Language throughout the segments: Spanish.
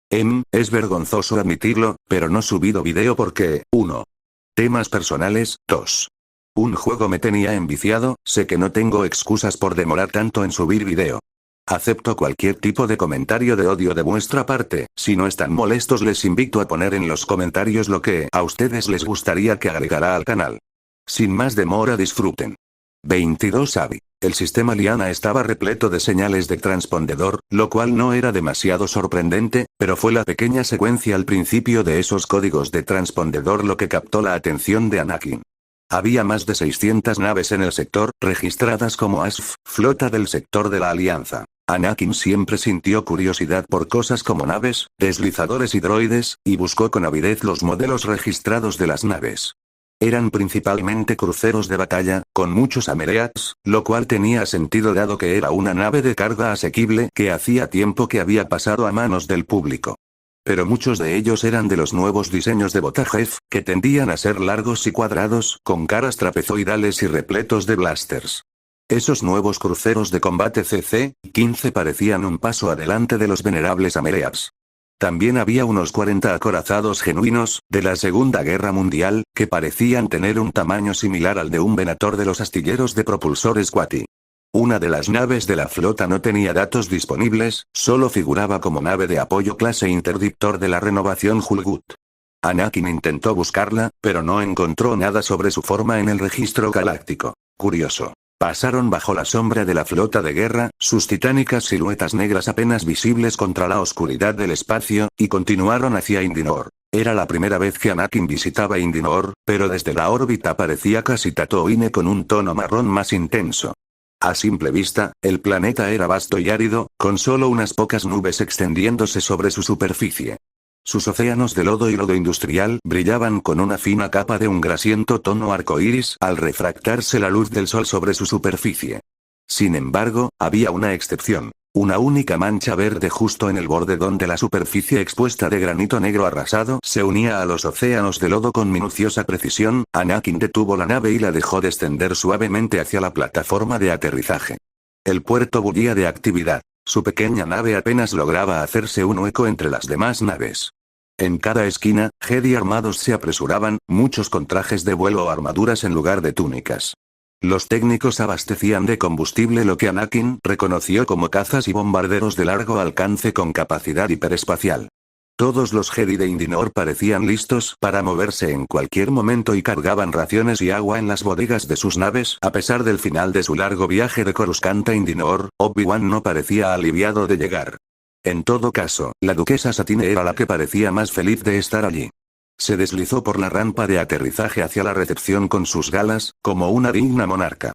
Es vergonzoso admitirlo, pero no subido video porque, 1. Temas personales, 2. Un juego me tenía enviciado, sé que no tengo excusas por demorar tanto en subir video. Acepto cualquier tipo de comentario de odio de vuestra parte, si no están molestos les invito a poner en los comentarios lo que a ustedes les gustaría que agregara al canal. Sin más demora disfruten. 22 Abby. El sistema Liana estaba repleto de señales de transpondedor, lo cual no era demasiado sorprendente, pero fue la pequeña secuencia al principio de esos códigos de transpondedor lo que captó la atención de Anakin. Había más de 600 naves en el sector, registradas como ASF, flota del sector de la Alianza. Anakin siempre sintió curiosidad por cosas como naves, deslizadores y droides, y buscó con avidez los modelos registrados de las naves. Eran principalmente cruceros de batalla, con muchos Amereats, lo cual tenía sentido dado que era una nave de carga asequible que hacía tiempo que había pasado a manos del público. Pero muchos de ellos eran de los nuevos diseños de Botagef, que tendían a ser largos y cuadrados, con caras trapezoidales y repletos de blasters. Esos nuevos cruceros de combate CC-15 parecían un paso adelante de los venerables Amereats. También había unos 40 acorazados genuinos, de la Segunda Guerra Mundial, que parecían tener un tamaño similar al de un Venator de los astilleros de propulsores Quati. Una de las naves de la flota no tenía datos disponibles, solo figuraba como nave de apoyo clase interdictor de la renovación Hulgut. Anakin intentó buscarla, pero no encontró nada sobre su forma en el registro galáctico. Curioso. Pasaron bajo la sombra de la flota de guerra, sus titánicas siluetas negras apenas visibles contra la oscuridad del espacio, y continuaron hacia Indinor. Era la primera vez que Anakin visitaba Indinor, pero desde la órbita parecía casi Tatooine con un tono marrón más intenso. A simple vista, el planeta era vasto y árido, con solo unas pocas nubes extendiéndose sobre su superficie. Sus océanos de lodo y lodo industrial brillaban con una fina capa de un grasiento tono arcoíris al refractarse la luz del sol sobre su superficie. Sin embargo, había una excepción. Una única mancha verde justo en el borde donde la superficie expuesta de granito negro arrasado se unía a los océanos de lodo con minuciosa precisión. Anakin detuvo la nave y la dejó descender suavemente hacia la plataforma de aterrizaje. El puerto bullía de actividad. Su pequeña nave apenas lograba hacerse un hueco entre las demás naves. En cada esquina, Jedi armados se apresuraban, muchos con trajes de vuelo o armaduras en lugar de túnicas. Los técnicos abastecían de combustible lo que Anakin reconoció como cazas y bombarderos de largo alcance con capacidad hiperespacial. Todos los Jedi de Indinor parecían listos para moverse en cualquier momento y cargaban raciones y agua en las bodegas de sus naves. A pesar del final de su largo viaje de Coruscant a Indinor, Obi-Wan no parecía aliviado de llegar. En todo caso, la duquesa Satine era la que parecía más feliz de estar allí. Se deslizó por la rampa de aterrizaje hacia la recepción con sus galas, como una digna monarca.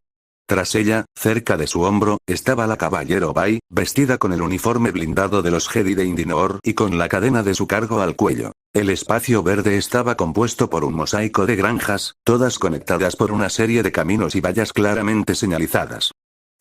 Tras ella, cerca de su hombro, estaba la caballero Bai, vestida con el uniforme blindado de los Jedi de Indinor y con la cadena de su cargo al cuello. El espacio verde estaba compuesto por un mosaico de granjas, todas conectadas por una serie de caminos y vallas claramente señalizadas.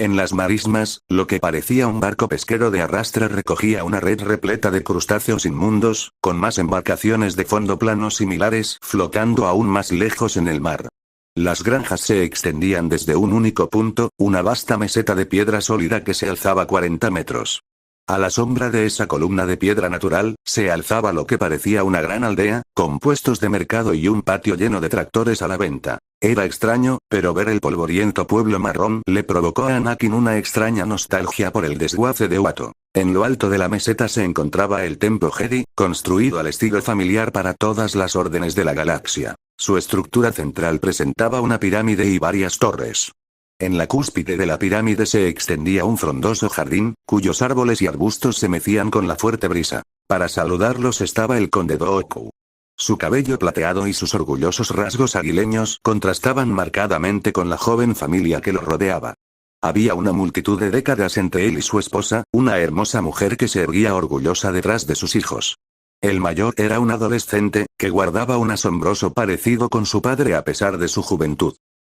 En las marismas, lo que parecía un barco pesquero de arrastre recogía una red repleta de crustáceos inmundos, con más embarcaciones de fondo plano similares flotando aún más lejos en el mar. Las granjas se extendían desde un único punto, una vasta meseta de piedra sólida que se alzaba 40 metros. A la sombra de esa columna de piedra natural, se alzaba lo que parecía una gran aldea, con puestos de mercado y un patio lleno de tractores a la venta. Era extraño, pero ver el polvoriento pueblo marrón le provocó a Anakin una extraña nostalgia por el desguace de Watto. En lo alto de la meseta se encontraba el templo Jedi, construido al estilo familiar para todas las órdenes de la galaxia. Su estructura central presentaba una pirámide y varias torres. En la cúspide de la pirámide se extendía un frondoso jardín, cuyos árboles y arbustos se mecían con la fuerte brisa. Para saludarlos estaba el conde Dooku. Su cabello plateado y sus orgullosos rasgos aguileños contrastaban marcadamente con la joven familia que lo rodeaba. Había una multitud de décadas entre él y su esposa, una hermosa mujer que se erguía orgullosa detrás de sus hijos. El mayor era un adolescente, que guardaba un asombroso parecido con su padre a pesar de su juventud.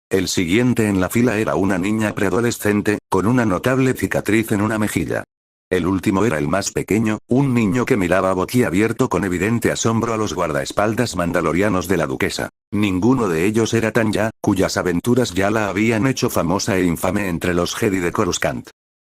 El siguiente en la fila era una niña preadolescente, con una notable cicatriz en una mejilla. El último era el más pequeño, un niño que miraba boquiabierto con evidente asombro a los guardaespaldas mandalorianos de la duquesa. Ninguno de ellos era Tanya, cuyas aventuras ya la habían hecho famosa e infame entre los Jedi de Coruscant.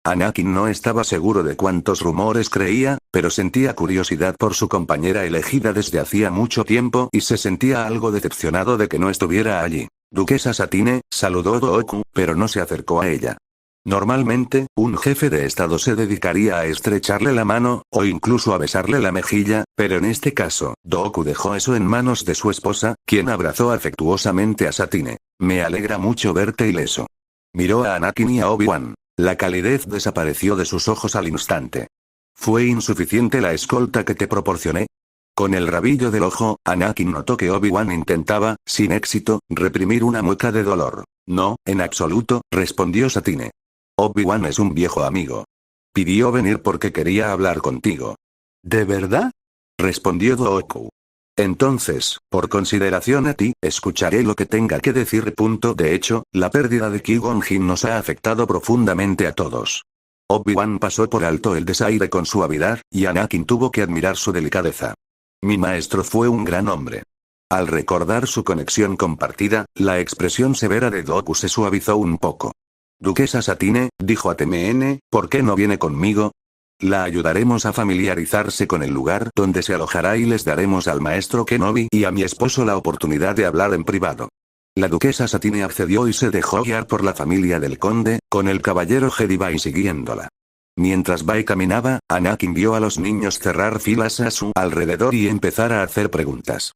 Anakin no estaba seguro de cuántos rumores creía, pero sentía curiosidad por su compañera elegida desde hacía mucho tiempo y se sentía algo decepcionado de que no estuviera allí. Duquesa Satine, saludó Doku, pero no se acercó a ella. Normalmente, un jefe de estado se dedicaría a estrecharle la mano, o incluso a besarle la mejilla, pero en este caso, Doku dejó eso en manos de su esposa, quien abrazó afectuosamente a Satine. Me alegra mucho verte ileso. Miró a Anakin y a Obi-Wan. La calidez desapareció de sus ojos al instante. ¿Fue insuficiente la escolta que te proporcioné? Con el rabillo del ojo, Anakin notó que Obi-Wan intentaba, sin éxito, reprimir una mueca de dolor. No, en absoluto, respondió Satine. Obi-Wan es un viejo amigo. Pidió venir porque quería hablar contigo. ¿De verdad? Respondió Dooku. Entonces, por consideración a ti, escucharé lo que tenga que decir. De hecho, la pérdida de Qui-Gon Jinn nos ha afectado profundamente a todos. Obi-Wan pasó por alto el desaire con suavidad, y Anakin tuvo que admirar su delicadeza. Mi maestro fue un gran hombre. Al recordar su conexión compartida, la expresión severa de Dooku se suavizó un poco. Duquesa Satine, dijo a TMN, ¿por qué no viene conmigo? La ayudaremos a familiarizarse con el lugar donde se alojará y les daremos al maestro Kenobi y a mi esposo la oportunidad de hablar en privado. La duquesa Satine accedió y se dejó guiar por la familia del conde, con el caballero Jedi Bai siguiéndola. Mientras Bai caminaba, Anakin vio a los niños cerrar filas a su alrededor y empezar a hacer preguntas.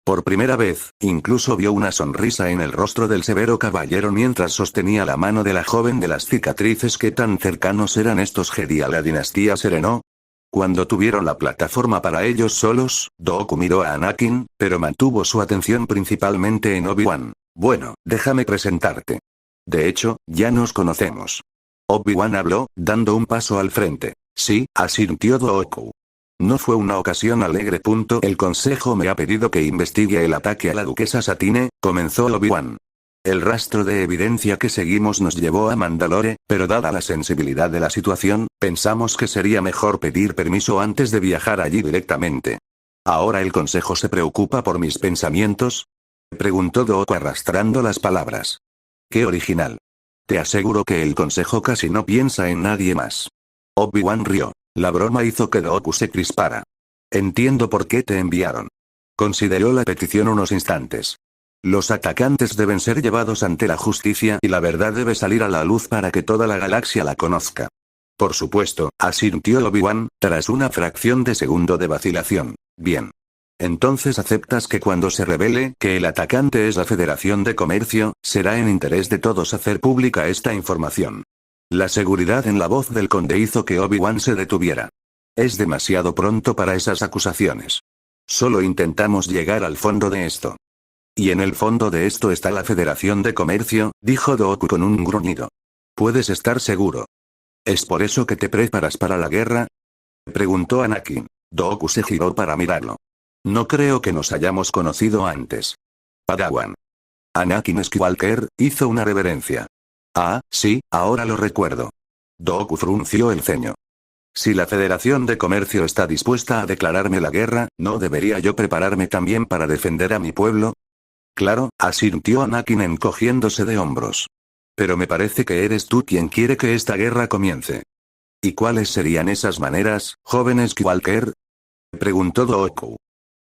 Por primera vez, incluso vio una sonrisa en el rostro del severo caballero mientras sostenía la mano de la joven de las cicatrices. ¿Qué tan cercanos eran estos Jedi a la dinastía Serenó? Cuando tuvieron la plataforma para ellos solos, Dooku miró a Anakin, pero mantuvo su atención principalmente en Obi-Wan. Bueno, déjame presentarte. De hecho, ya nos conocemos. Obi-Wan habló, dando un paso al frente. Sí, asintió Dooku. No fue una ocasión alegre. El consejo me ha pedido que investigue el ataque a la duquesa Satine, comenzó Obi-Wan. El rastro de evidencia que seguimos nos llevó a Mandalore, pero dada la sensibilidad de la situación, pensamos que sería mejor pedir permiso antes de viajar allí directamente. ¿Ahora el consejo se preocupa por mis pensamientos? Preguntó Dooku arrastrando las palabras. ¡Qué original! Te aseguro que el consejo casi no piensa en nadie más. Obi-Wan rió. La broma hizo que Dooku se crispara. Entiendo por qué te enviaron. Consideró la petición unos instantes. Los atacantes deben ser llevados ante la justicia y la verdad debe salir a la luz para que toda la galaxia la conozca. Por supuesto, asintió Obi-Wan, tras una fracción de segundo de vacilación. Bien. Entonces aceptas que cuando se revele que el atacante es la Federación de Comercio, será en interés de todos hacer pública esta información. La seguridad en la voz del conde hizo que Obi-Wan se detuviera. Es demasiado pronto para esas acusaciones. Solo intentamos llegar al fondo de esto. Y en el fondo de esto está la Federación de Comercio, dijo Dooku con un gruñido. Puedes estar seguro. ¿Es por eso que te preparas para la guerra? Preguntó Anakin. Dooku se giró para mirarlo. No creo que nos hayamos conocido antes. Padawan. Anakin Skywalker hizo una reverencia. Ah, sí, ahora lo recuerdo. Dooku frunció el ceño. Si la Federación de Comercio está dispuesta a declararme la guerra, ¿no debería yo prepararme también para defender a mi pueblo? Claro, asintió Anakin encogiéndose de hombros. Pero me parece que eres tú quien quiere que esta guerra comience. ¿Y cuáles serían esas maneras, joven Skywalker? Preguntó Dooku.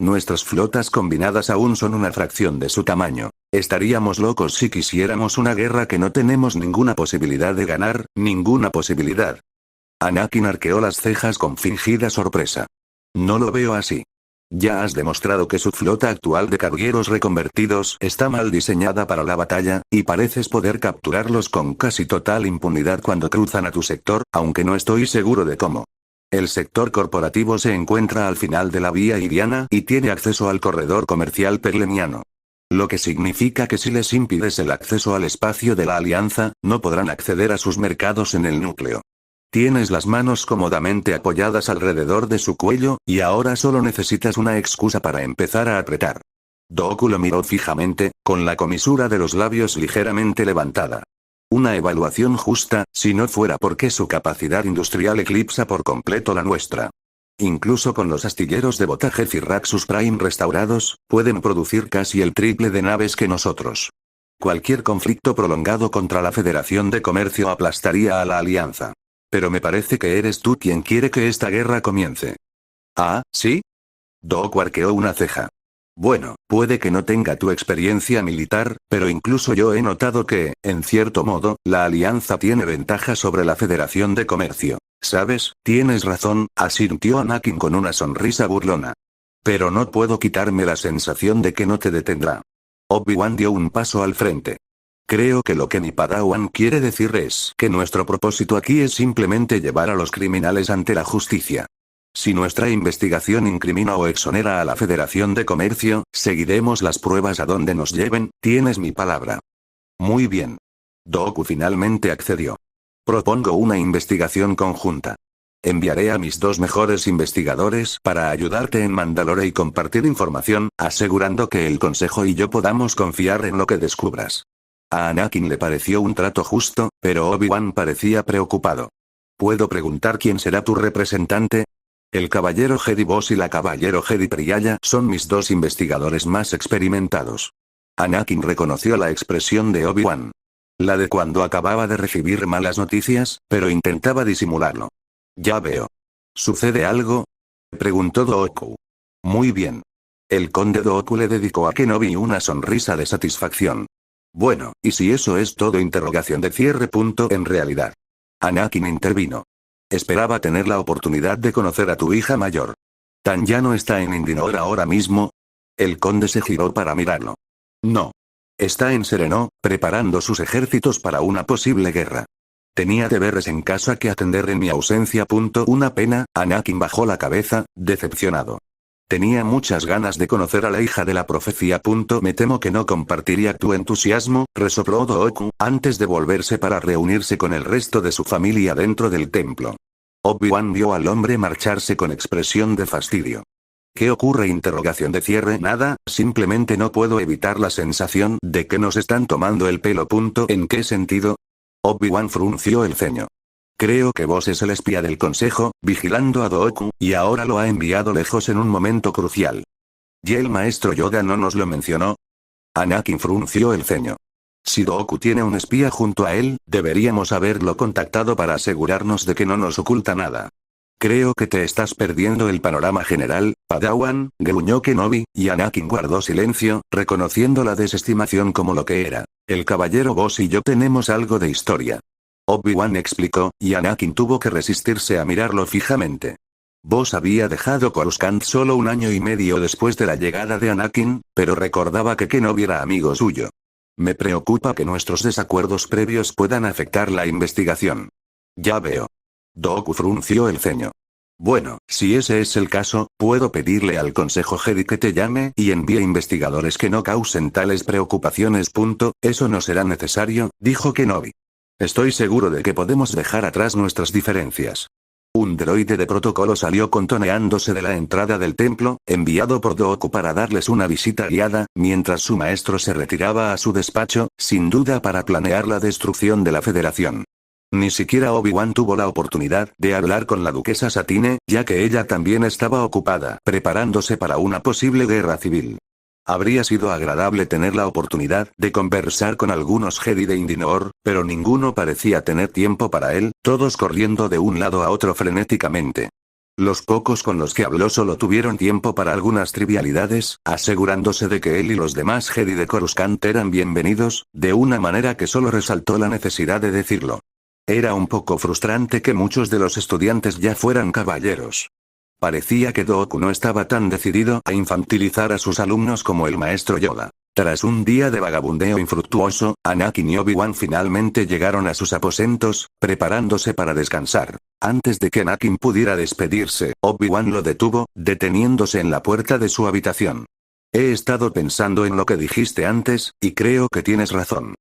Nuestras flotas combinadas aún son una fracción de su tamaño. Estaríamos locos si quisiéramos una guerra que no tenemos ninguna posibilidad de ganar, ninguna posibilidad. Anakin arqueó las cejas con fingida sorpresa. No lo veo así. Ya has demostrado que su flota actual de cargueros reconvertidos está mal diseñada para la batalla, y pareces poder capturarlos con casi total impunidad cuando cruzan a tu sector, aunque no estoy seguro de cómo. El sector corporativo se encuentra al final de la vía iriana y tiene acceso al corredor comercial perlemiano. Lo que significa que si les impides el acceso al espacio de la Alianza, no podrán acceder a sus mercados en el núcleo. Tienes las manos cómodamente apoyadas alrededor de su cuello, y ahora solo necesitas una excusa para empezar a apretar. Dooku lo miró fijamente, con la comisura de los labios ligeramente levantada. Una evaluación justa, si no fuera porque su capacidad industrial eclipsa por completo la nuestra. Incluso con los astilleros de Botaje Firaxus Prime restaurados, pueden producir casi el triple de naves que nosotros. Cualquier conflicto prolongado contra la Federación de Comercio aplastaría a la Alianza. Pero me parece que eres tú quien quiere que esta guerra comience. ¿Ah, sí? Dooku arqueó una ceja. Bueno, puede que no tenga tu experiencia militar, pero incluso yo he notado que, en cierto modo, la alianza tiene ventaja sobre la Federación de Comercio. ¿Sabes? Tienes razón, asintió Anakin con una sonrisa burlona. Pero no puedo quitarme la sensación de que no te detendrá. Obi-Wan dio un paso al frente. Creo que lo que mi Padawan quiere decir es que nuestro propósito aquí es simplemente llevar a los criminales ante la justicia. Si nuestra investigación incrimina o exonera a la Federación de Comercio, seguiremos las pruebas a donde nos lleven, tienes mi palabra. Muy bien. Dooku finalmente accedió. Propongo una investigación conjunta. Enviaré a mis 2 mejores investigadores para ayudarte en Mandalore y compartir información, asegurando que el Consejo y yo podamos confiar en lo que descubras. A Anakin le pareció un trato justo, pero Obi-Wan parecía preocupado. ¿Puedo preguntar quién será tu representante? El caballero Jedi Boss y la caballero Jedi Priaya son mis 2 investigadores más experimentados. Anakin reconoció la expresión de Obi-Wan. La de cuando acababa de recibir malas noticias, pero intentaba disimularlo. Ya veo. ¿Sucede algo? Preguntó Dooku. Muy bien. El conde Dooku le dedicó a Kenobi una sonrisa de satisfacción. Bueno, ¿y si eso es todo? Interrogación de cierre. En realidad. Anakin intervino. Esperaba tener la oportunidad de conocer a tu hija mayor. ¿Tan ya no está en Indinor ahora mismo? El conde se giró para mirarlo. No. Está en Serenó, preparando sus ejércitos para una posible guerra. Tenía deberes en casa que atender en mi ausencia. Una pena, Anakin bajó la cabeza, decepcionado. Tenía muchas ganas de conocer a la hija de la profecía. Me temo que no compartiría tu entusiasmo, resopló Dooku, antes de volverse para reunirse con el resto de su familia dentro del templo. Obi-Wan vio al hombre marcharse con expresión de fastidio. ¿Qué ocurre? Interrogación de cierre. Nada, simplemente no puedo evitar la sensación de que nos están tomando el pelo. ¿En qué sentido? Obi-Wan frunció el ceño. Creo que vos es el espía del consejo, vigilando a Dooku, y ahora lo ha enviado lejos en un momento crucial. ¿Y el maestro Yoda no nos lo mencionó? Anakin frunció el ceño. Si Dooku tiene un espía junto a él, deberíamos haberlo contactado para asegurarnos de que no nos oculta nada. Creo que te estás perdiendo el panorama general, Padawan, gruñó Kenobi, y Anakin guardó silencio, reconociendo la desestimación como lo que era. El caballero Boss y yo tenemos algo de historia. Obi-Wan explicó, y Anakin tuvo que resistirse a mirarlo fijamente. Boss había dejado Coruscant solo 1 año y medio después de la llegada de Anakin, pero recordaba que Kenobi era amigo suyo. Me preocupa que nuestros desacuerdos previos puedan afectar la investigación. Ya veo. Dooku frunció el ceño. Bueno, si ese es el caso, puedo pedirle al Consejo Jedi que te llame y envíe investigadores que no causen tales preocupaciones. Eso no será necesario, dijo Kenobi. Estoy seguro de que podemos dejar atrás nuestras diferencias. Un droide de protocolo salió contoneándose de la entrada del templo, enviado por Dooku para darles una visita guiada, mientras su maestro se retiraba a su despacho, sin duda para planear la destrucción de la Federación. Ni siquiera Obi-Wan tuvo la oportunidad de hablar con la duquesa Satine, ya que ella también estaba ocupada preparándose para una posible guerra civil. Habría sido agradable tener la oportunidad de conversar con algunos Jedi de Indinor, pero ninguno parecía tener tiempo para él, todos corriendo de un lado a otro frenéticamente. Los pocos con los que habló solo tuvieron tiempo para algunas trivialidades, asegurándose de que él y los demás Jedi de Coruscant eran bienvenidos, de una manera que solo resaltó la necesidad de decirlo. Era un poco frustrante que muchos de los estudiantes ya fueran caballeros. Parecía que Dooku no estaba tan decidido a infantilizar a sus alumnos como el maestro Yoda. Tras un día de vagabundeo infructuoso, Anakin y Obi-Wan finalmente llegaron a sus aposentos, preparándose para descansar. Antes de que Anakin pudiera despedirse, Obi-Wan lo detuvo, deteniéndose en la puerta de su habitación. He estado pensando en lo que dijiste antes, y creo que tienes razón.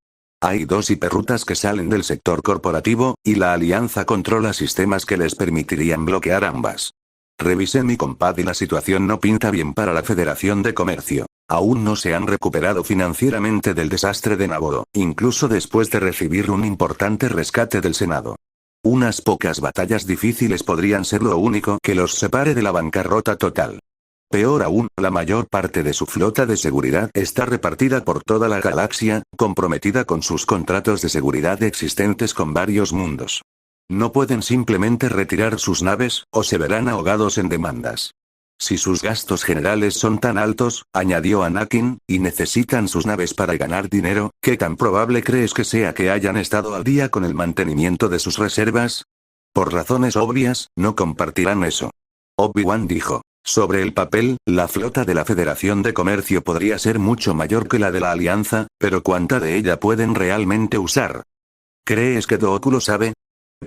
Hay 2 hiperrutas que salen del sector corporativo, y la alianza controla sistemas que les permitirían bloquear ambas. Revisé mi compad y la situación no pinta bien para la Federación de Comercio. Aún no se han recuperado financieramente del desastre de Naboo, incluso después de recibir un importante rescate del Senado. Unas pocas batallas difíciles podrían ser lo único que los separe de la bancarrota total. Peor aún, la mayor parte de su flota de seguridad está repartida por toda la galaxia, comprometida con sus contratos de seguridad existentes con varios mundos. No pueden simplemente retirar sus naves, o se verán ahogados en demandas. Si sus gastos generales son tan altos, añadió Anakin, y necesitan sus naves para ganar dinero, ¿qué tan probable crees que sea que hayan estado al día con el mantenimiento de sus reservas? Por razones obvias, no compartirán eso. Obi-Wan dijo. Sobre el papel, la flota de la Federación de Comercio podría ser mucho mayor que la de la Alianza, pero ¿cuánta de ella pueden realmente usar? ¿Crees que Dooku lo sabe?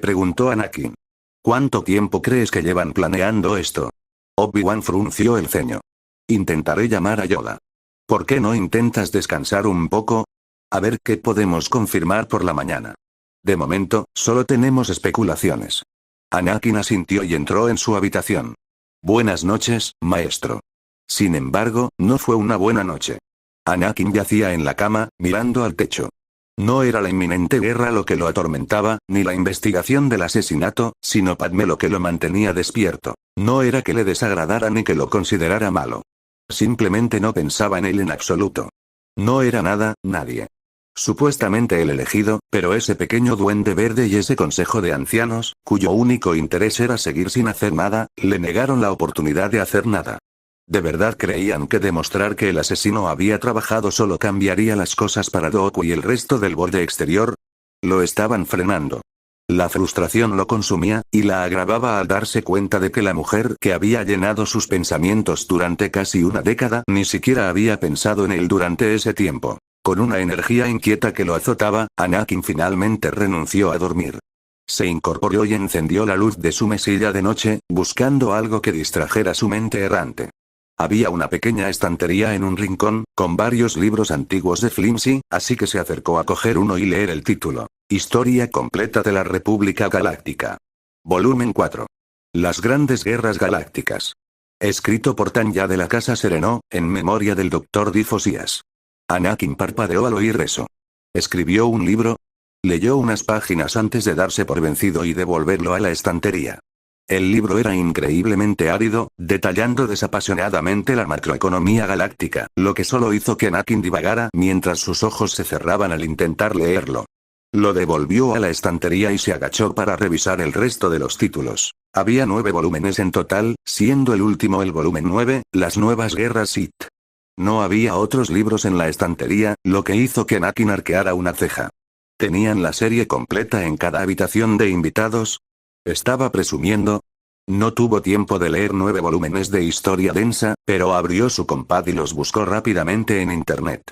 Preguntó Anakin. ¿Cuánto tiempo crees que llevan planeando esto? Obi-Wan frunció el ceño. Intentaré llamar a Yoda. ¿Por qué no intentas descansar un poco? A ver qué podemos confirmar por la mañana. De momento, solo tenemos especulaciones. Anakin asintió y entró en su habitación. Buenas noches, maestro. Sin embargo, no fue una buena noche. Anakin yacía en la cama, mirando al techo. No era la inminente guerra lo que lo atormentaba, ni la investigación del asesinato, sino Padmé lo que lo mantenía despierto. No era que le desagradara ni que lo considerara malo. Simplemente no pensaba en él en absoluto. No era nada, nadie. Supuestamente el elegido, pero ese pequeño duende verde y ese consejo de ancianos, cuyo único interés era seguir sin hacer nada, le negaron la oportunidad de hacer nada. ¿De verdad creían que demostrar que el asesino había trabajado solo cambiaría las cosas para Dooku y el resto del borde exterior? Lo estaban frenando. La frustración lo consumía, y la agravaba al darse cuenta de que la mujer que había llenado sus pensamientos durante casi una década ni siquiera había pensado en él durante ese tiempo. Con una energía inquieta que lo azotaba, Anakin finalmente renunció a dormir. Se incorporó y encendió la luz de su mesilla de noche, buscando algo que distrajera su mente errante. Había una pequeña estantería en un rincón, con varios libros antiguos de Flimsy, así que se acercó a coger uno y leer el título. Historia completa de la República Galáctica. Volumen 4. Las Grandes Guerras Galácticas. Escrito por Tanya de la Casa Serenó, en memoria del Dr. Difosias. Anakin parpadeó al oír eso. ¿Escribió un libro? Leyó unas páginas antes de darse por vencido y devolverlo a la estantería. El libro era increíblemente árido, detallando desapasionadamente la macroeconomía galáctica, lo que solo hizo que Anakin divagara mientras sus ojos se cerraban al intentar leerlo. Lo devolvió a la estantería y se agachó para revisar el resto de los títulos. Había 9 volúmenes en total, siendo el último el volumen 9, Las Nuevas Guerras Sith. No había otros libros en la estantería, lo que hizo que Anakin arqueara una ceja. ¿Tenían la serie completa en cada habitación de invitados? ¿Estaba presumiendo? No tuvo tiempo de leer 9 volúmenes de historia densa, pero abrió su compad y los buscó rápidamente en internet.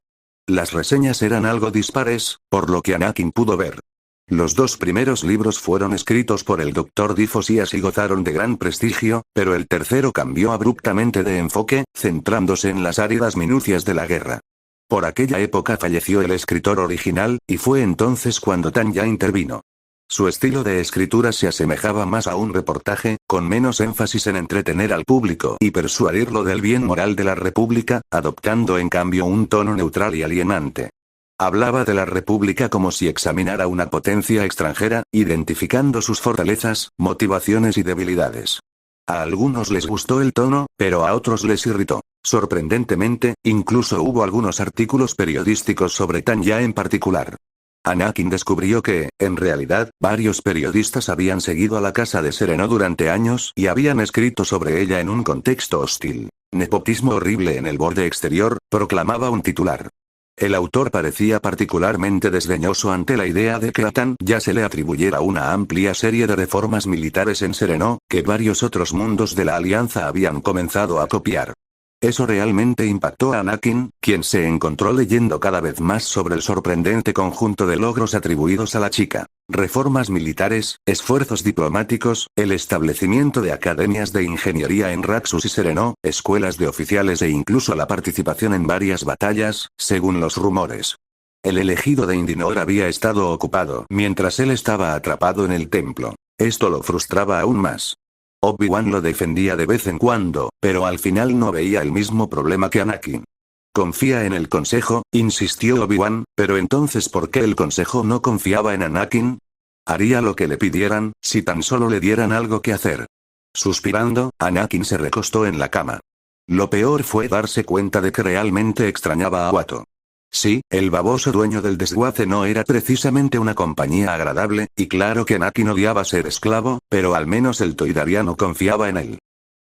Las reseñas eran algo dispares, por lo que Anakin pudo ver. Los 2 primeros libros fueron escritos por el Dr. Difosias y gozaron de gran prestigio, pero el tercero cambió abruptamente de enfoque, centrándose en las áridas minucias de la guerra. Por aquella época falleció el escritor original, y fue entonces cuando Tanya intervino. Su estilo de escritura se asemejaba más a un reportaje, con menos énfasis en entretener al público y persuadirlo del bien moral de la República, adoptando en cambio un tono neutral y alienante. Hablaba de la República como si examinara una potencia extranjera, identificando sus fortalezas, motivaciones y debilidades. A algunos les gustó el tono, pero a otros les irritó. Sorprendentemente, incluso hubo algunos artículos periodísticos sobre Tanya en particular. Anakin descubrió que, en realidad, varios periodistas habían seguido a la Casa de Serenó durante años y habían escrito sobre ella en un contexto hostil. Nepotismo horrible en el borde exterior, proclamaba un titular. El autor parecía particularmente desdeñoso ante la idea de que a Tanya se le atribuyera una amplia serie de reformas militares en Serenó, que varios otros mundos de la Alianza habían comenzado a copiar. Eso realmente impactó a Anakin, quien se encontró leyendo cada vez más sobre el sorprendente conjunto de logros atribuidos a la chica. Reformas militares, esfuerzos diplomáticos, el establecimiento de academias de ingeniería en Raxus y Serenó, escuelas de oficiales e incluso la participación en varias batallas, según los rumores. El elegido de Indinor había estado ocupado mientras él estaba atrapado en el templo. Esto lo frustraba aún más. Obi-Wan lo defendía de vez en cuando, pero al final no veía el mismo problema que Anakin. «Confía en el consejo», insistió Obi-Wan, pero entonces ¿por qué el consejo no confiaba en Anakin? Haría lo que le pidieran, si tan solo le dieran algo que hacer. Suspirando, Anakin se recostó en la cama. Lo peor fue darse cuenta de que realmente extrañaba a Watto. Sí, el baboso dueño del desguace no era precisamente una compañía agradable, y claro que Anakin odiaba ser esclavo, pero al menos el toidariano confiaba en él.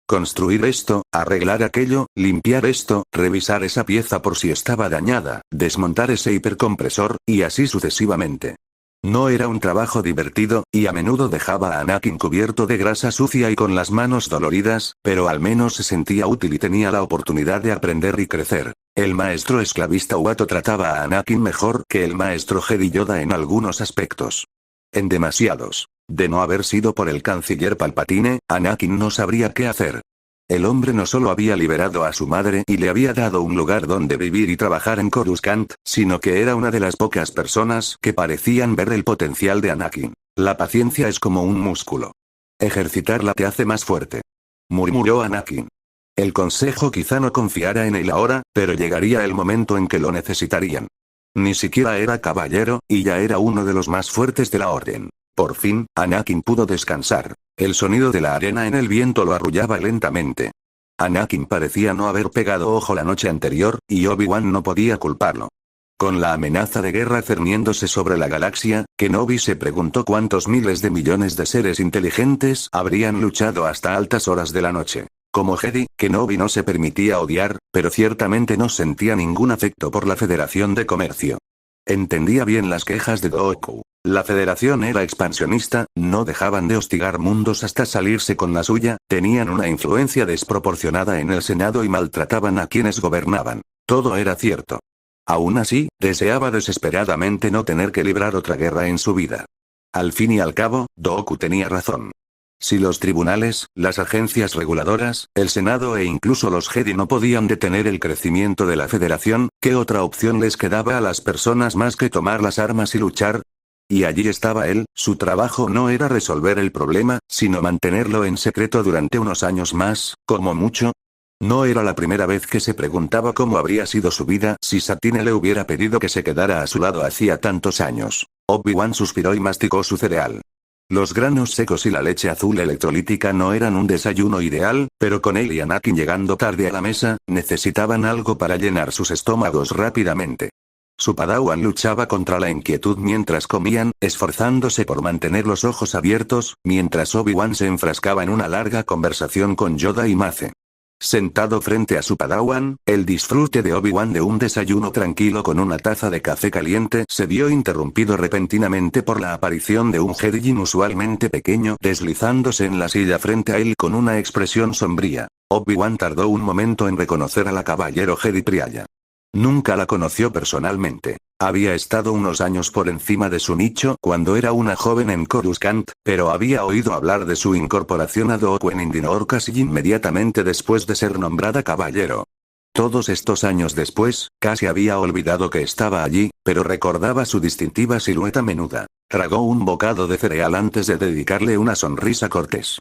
Construir esto, arreglar aquello, limpiar esto, revisar esa pieza por si estaba dañada, desmontar ese hipercompresor, y así sucesivamente. No era un trabajo divertido, y a menudo dejaba a Anakin cubierto de grasa sucia y con las manos doloridas, pero al menos se sentía útil y tenía la oportunidad de aprender y crecer. El maestro esclavista Watto trataba a Anakin mejor que el maestro Jedi Yoda en algunos aspectos. En demasiados. De no haber sido por el canciller Palpatine, Anakin no sabría qué hacer. El hombre no solo había liberado a su madre y le había dado un lugar donde vivir y trabajar en Coruscant, sino que era una de las pocas personas que parecían ver el potencial de Anakin. La paciencia es como un músculo. Ejercitarla te hace más fuerte. Murmuró Anakin. El consejo quizá no confiara en él ahora, pero llegaría el momento en que lo necesitarían. Ni siquiera era caballero, y ya era uno de los más fuertes de la orden. Por fin, Anakin pudo descansar. El sonido de la arena en el viento lo arrullaba lentamente. Anakin parecía no haber pegado ojo la noche anterior, y Obi-Wan no podía culparlo. Con la amenaza de guerra cerniéndose sobre la galaxia, Kenobi se preguntó cuántos miles de millones de seres inteligentes habrían luchado hasta altas horas de la noche. Como Jedi, Kenobi no se permitía odiar, pero ciertamente no sentía ningún afecto por la Federación de Comercio. Entendía bien las quejas de Dooku. La Federación era expansionista, no dejaban de hostigar mundos hasta salirse con la suya, tenían una influencia desproporcionada en el Senado y maltrataban a quienes gobernaban. Todo era cierto. Aún así, deseaba desesperadamente no tener que librar otra guerra en su vida. Al fin y al cabo, Dooku tenía razón. Si los tribunales, las agencias reguladoras, el Senado e incluso los Jedi no podían detener el crecimiento de la Federación, ¿qué otra opción les quedaba a las personas más que tomar las armas y luchar? Y allí estaba él, su trabajo no era resolver el problema, sino mantenerlo en secreto durante unos años más, como mucho. No era la primera vez que se preguntaba cómo habría sido su vida si Satine le hubiera pedido que se quedara a su lado hacía tantos años. Obi-Wan suspiró y masticó su cereal. Los granos secos y la leche azul electrolítica no eran un desayuno ideal, pero con él y Anakin llegando tarde a la mesa, necesitaban algo para llenar sus estómagos rápidamente. Su padawan luchaba contra la inquietud mientras comían, esforzándose por mantener los ojos abiertos, mientras Obi-Wan se enfrascaba en una larga conversación con Yoda y Mace. Sentado frente a su padawan, el disfrute de Obi-Wan de un desayuno tranquilo con una taza de café caliente se vio interrumpido repentinamente por la aparición de un Jedi inusualmente pequeño deslizándose en la silla frente a él con una expresión sombría. Obi-Wan tardó un momento en reconocer a la caballero Jedi Priya. Nunca la conoció personalmente. Había estado unos años por encima de su nicho cuando era una joven en Coruscant, pero había oído hablar de su incorporación a Dooku en Indinor casi inmediatamente después de ser nombrada caballero. Todos estos años después, casi había olvidado que estaba allí, pero recordaba su distintiva silueta menuda. Tragó un bocado de cereal antes de dedicarle una sonrisa cortés.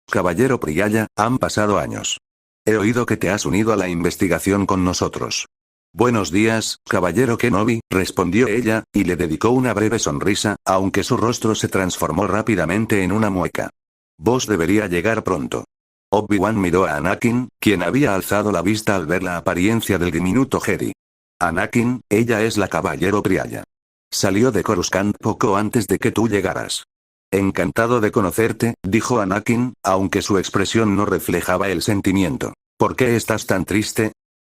Caballero Priya, han pasado años. He oído que te has unido a la investigación con nosotros. Buenos días, caballero Kenobi, respondió ella, y le dedicó una breve sonrisa, aunque su rostro se transformó rápidamente en una mueca. Vos debería llegar pronto. Obi-Wan miró a Anakin, quien había alzado la vista al ver la apariencia del diminuto Jedi. Anakin, ella es la caballero Priya. Salió de Coruscant poco antes de que tú llegaras. Encantado de conocerte, dijo Anakin, aunque su expresión no reflejaba el sentimiento. ¿Por qué estás tan triste?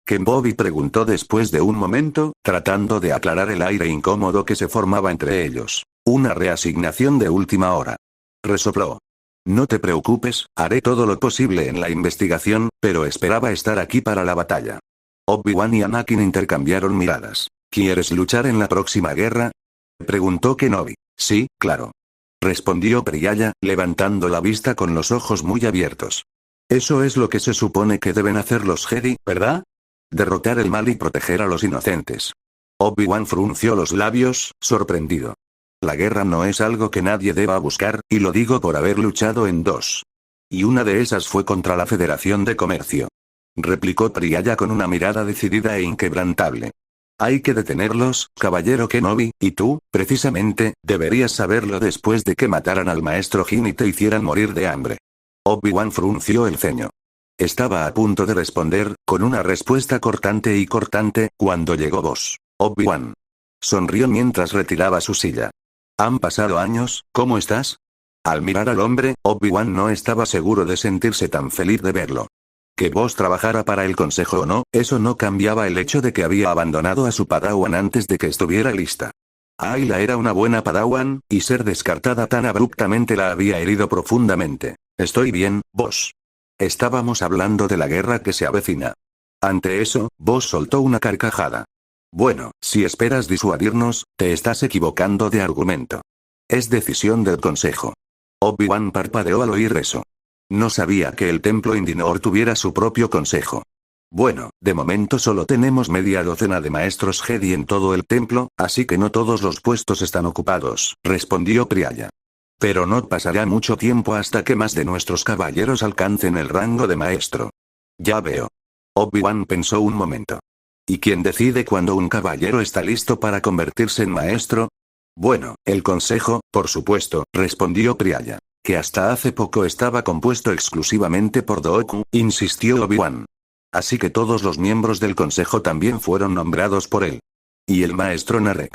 Kenobi preguntó después de un momento, tratando de aclarar el aire incómodo que se formaba entre ellos. Una reasignación de última hora. Resopló. No te preocupes, haré todo lo posible en la investigación, pero esperaba estar aquí para la batalla. Obi-Wan y Anakin intercambiaron miradas. ¿Quieres luchar en la próxima guerra? Preguntó Kenobi. Sí, claro. Respondió Priya, levantando la vista con los ojos muy abiertos. Eso es lo que se supone que deben hacer los Jedi, ¿verdad? Derrotar el mal y proteger a los inocentes. Obi-Wan frunció los labios, sorprendido. La guerra no es algo que nadie deba buscar, y lo digo por haber luchado en dos. Y una de esas fue contra la Federación de Comercio. Replicó Priya con una mirada decidida e inquebrantable. Hay que detenerlos, caballero Kenobi, y tú, precisamente, deberías saberlo después de que mataran al maestro Jin y te hicieran morir de hambre. Obi-Wan frunció el ceño. Estaba a punto de responder, con una respuesta cortante, cuando llegó Vos. Obi-Wan. Sonrió mientras retiraba su silla. Han pasado años, ¿cómo estás? Al mirar al hombre, Obi-Wan no estaba seguro de sentirse tan feliz de verlo. Que vos trabajara para el consejo o no, eso no cambiaba el hecho de que había abandonado a su Padawan antes de que estuviera lista. Ayla era una buena Padawan, y ser descartada tan abruptamente la había herido profundamente. Estoy bien, vos. Estábamos hablando de la guerra que se avecina. Ante eso, vos soltó una carcajada. Bueno, si esperas disuadirnos, te estás equivocando de argumento. Es decisión del consejo. Obi-Wan parpadeó al oír eso. No sabía que el templo Indinor tuviera su propio consejo. Bueno, de momento solo tenemos media docena de maestros Jedi en todo el templo, así que no todos los puestos están ocupados, respondió Priaya. Pero no pasará mucho tiempo hasta que más de nuestros caballeros alcancen el rango de maestro. Ya veo. Obi-Wan pensó un momento. ¿Y quién decide cuando un caballero está listo para convertirse en maestro? Bueno, el consejo, por supuesto, respondió Priaya. Que hasta hace poco estaba compuesto exclusivamente por Dooku, insistió Obi-Wan. Así que todos los miembros del consejo también fueron nombrados por él. ¿Y el maestro Narek?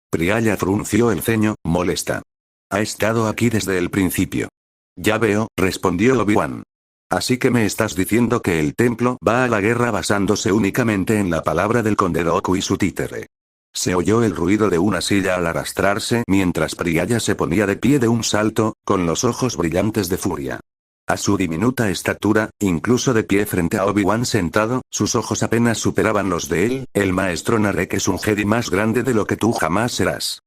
Priaya frunció el ceño, molesta. Ha estado aquí desde el principio. Ya veo, respondió Obi-Wan. Así que me estás diciendo que el templo va a la guerra basándose únicamente en la palabra del conde Dooku y su títere. Se oyó el ruido de una silla al arrastrarse mientras Priaya se ponía de pie de un salto, con los ojos brillantes de furia. A su diminuta estatura, incluso de pie frente a Obi-Wan sentado, sus ojos apenas superaban los de él. El maestro Narek es un Jedi más grande de lo que tú jamás serás.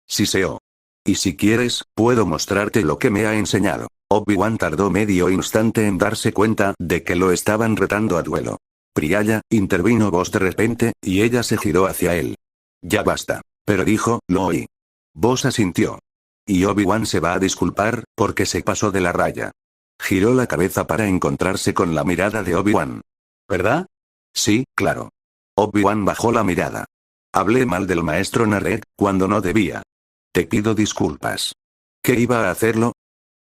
Siseo. Y si quieres, puedo mostrarte lo que me ha enseñado. Obi-Wan tardó medio instante en darse cuenta de que lo estaban retando a duelo. Priaya, intervino Vos de repente, y ella se giró hacia él. Ya basta. Pero dijo, lo oí. Vos asintió. Y Obi-Wan se va a disculpar, porque se pasó de la raya. Giró la cabeza para encontrarse con la mirada de Obi-Wan. ¿Verdad? Sí, claro. Obi-Wan bajó la mirada. Hablé mal del maestro Narek, cuando no debía. Te pido disculpas. ¿Qué iba a hacerlo?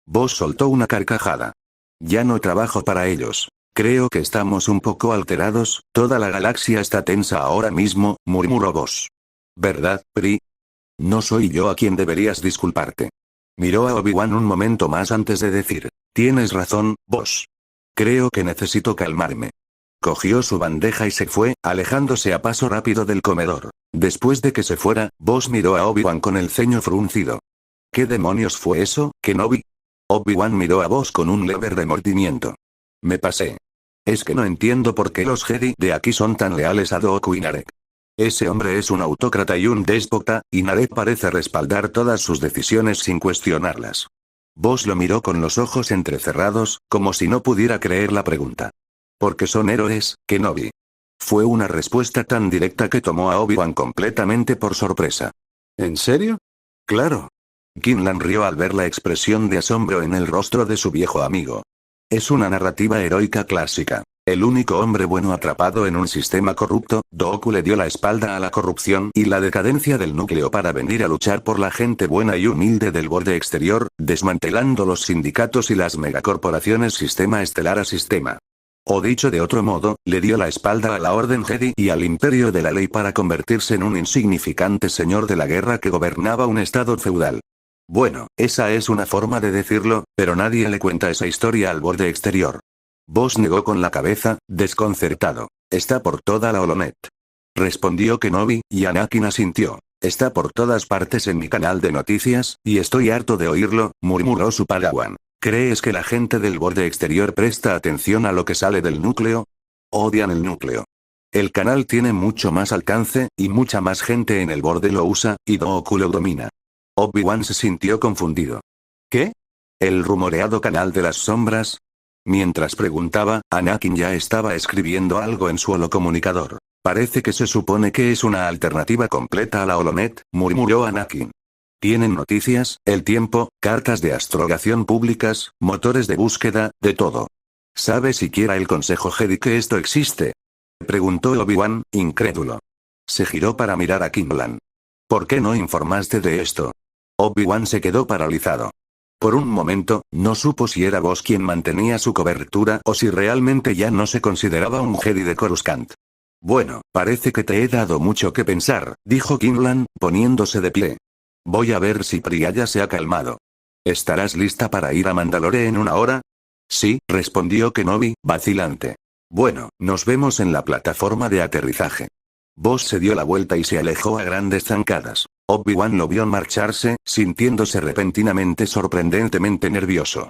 Vos soltó una carcajada. Ya no trabajo para ellos. Creo que estamos un poco alterados, toda la galaxia está tensa ahora mismo, murmuró Vos. ¿Verdad, Pri? No soy yo a quien deberías disculparte. Miró a Obi-Wan un momento más antes de decir, tienes razón, Vos. Creo que necesito calmarme. Cogió su bandeja y se fue, alejándose a paso rápido del comedor. Después de que se fuera, Vos miró a Obi-Wan con el ceño fruncido. ¿Qué demonios fue eso, Kenobi? Obi-Wan miró a Vos con un leve remordimiento. Me pasé. Es que no entiendo por qué los Jedi de aquí son tan leales a Dooku y Narek. Ese hombre es un autócrata y un déspota, y Narek parece respaldar todas sus decisiones sin cuestionarlas. Vos lo miró con los ojos entrecerrados, como si no pudiera creer la pregunta. Porque son héroes, Kenobi. Fue una respuesta tan directa que tomó a Obi-Wan completamente por sorpresa. ¿En serio? Claro. Kinlan rió al ver la expresión de asombro en el rostro de su viejo amigo. Es una narrativa heroica clásica. El único hombre bueno atrapado en un sistema corrupto, Dooku le dio la espalda a la corrupción y la decadencia del núcleo para venir a luchar por la gente buena y humilde del borde exterior, desmantelando los sindicatos y las megacorporaciones sistema estelar a sistema. O dicho de otro modo, le dio la espalda a la Orden Jedi y al imperio de la ley para convertirse en un insignificante señor de la guerra que gobernaba un estado feudal. Bueno, esa es una forma de decirlo, pero nadie le cuenta esa historia al borde exterior. Vos negó con la cabeza, desconcertado. Está por toda la Holonet. Respondió Kenobi, y Anakin asintió. Está por todas partes en mi canal de noticias, y estoy harto de oírlo, murmuró su Padawan. ¿Crees que la gente del borde exterior presta atención a lo que sale del núcleo? Odian el núcleo. El canal tiene mucho más alcance, y mucha más gente en el borde lo usa, y Dooku lo domina. Obi-Wan se sintió confundido. ¿Qué? ¿El rumoreado canal de las sombras? Mientras preguntaba, Anakin ya estaba escribiendo algo en su holocomunicador. Parece que se supone que es una alternativa completa a la Holonet, murmuró Anakin. Tienen noticias, el tiempo, cartas de astrogación públicas, motores de búsqueda, de todo. ¿Sabe siquiera el Consejo Jedi que esto existe? Preguntó Obi-Wan, incrédulo. Se giró para mirar a Kinlan. ¿Por qué no informaste de esto? Obi-Wan se quedó paralizado. Por un momento, no supo si era Vos quien mantenía su cobertura o si realmente ya no se consideraba un Jedi de Coruscant. Bueno, parece que te he dado mucho que pensar, dijo Kinlan, poniéndose de pie. Voy a ver si Priya se ha calmado. ¿Estarás lista para ir a Mandalore en 1 hora? Sí, respondió Kenobi, vacilante. Bueno, nos vemos en la plataforma de aterrizaje. Vos se dio la vuelta y se alejó a grandes zancadas. Obi-Wan lo vio marcharse, sintiéndose repentinamente sorprendentemente nervioso.